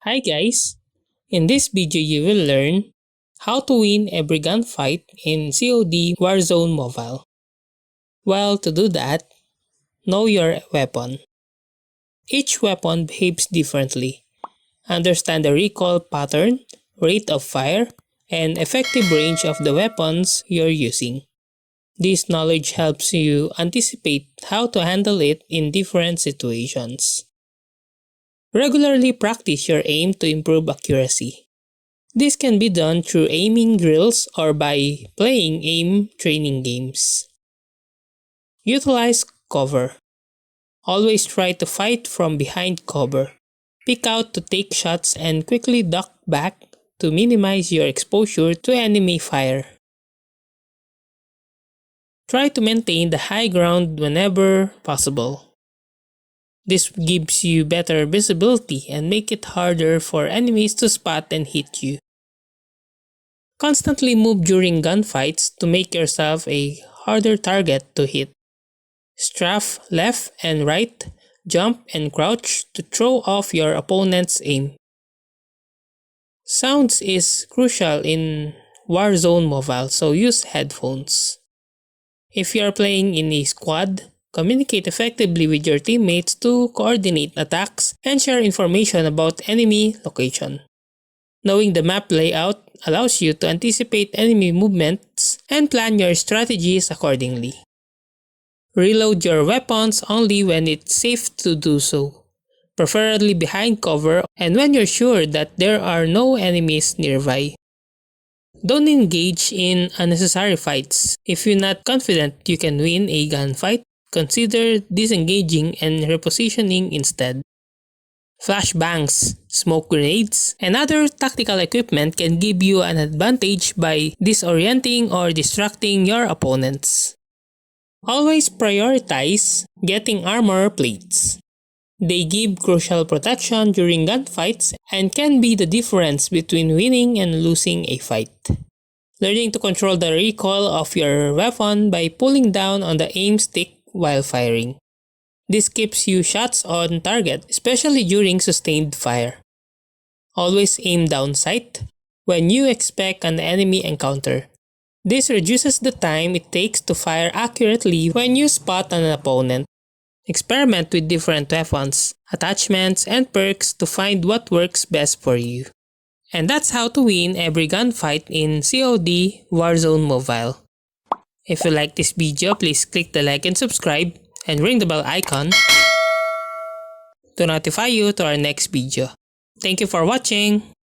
Hi guys! In this video you will learn how to win every gunfight in COD Warzone Mobile. Well, to do that, know your weapon. Each weapon behaves differently. Understand the recoil pattern, rate of fire, and effective range of the weapons you're using. This knowledge helps you anticipate how to handle it in different situations. Regularly practice your aim to improve accuracy. This can be done through aiming drills or by playing aim training games. Utilize cover. Always try to fight from behind cover. Peek out to take shots and quickly duck back to minimize your exposure to enemy fire. Try to maintain the high ground whenever possible. This gives you better visibility and make it harder for enemies to spot and hit you. Constantly move during gunfights to make yourself a harder target to hit. Strafe left and right, jump and crouch to throw off your opponent's aim. Sounds is crucial in Warzone Mobile, so use headphones. If you are playing in a squad, communicate effectively with your teammates to coordinate attacks and share information about enemy location. Knowing the map layout allows you to anticipate enemy movements and plan your strategies accordingly. Reload your weapons only when it's safe to do so, preferably behind cover and when you're sure that there are no enemies nearby. Don't engage in unnecessary fights. If you're not confident you can win a gunfight, consider disengaging and repositioning instead. Flashbangs, smoke grenades, and other tactical equipment can give you an advantage by disorienting or distracting your opponents. Always prioritize getting armor plates. They give crucial protection during gunfights and can be the difference between winning and losing a fight. Learning to control the recoil of your weapon by pulling down on the aim stick while firing. This keeps you shots on target, especially during sustained fire. Always aim down sight when you expect an enemy encounter. This reduces the time it takes to fire accurately when you spot an opponent. Experiment with different weapons, attachments, and perks to find what works best for you. And that's how to win every gunfight in COD Warzone Mobile. If you like this video, please click the like and subscribe and ring the bell icon to notify you to our next video. Thank you for watching!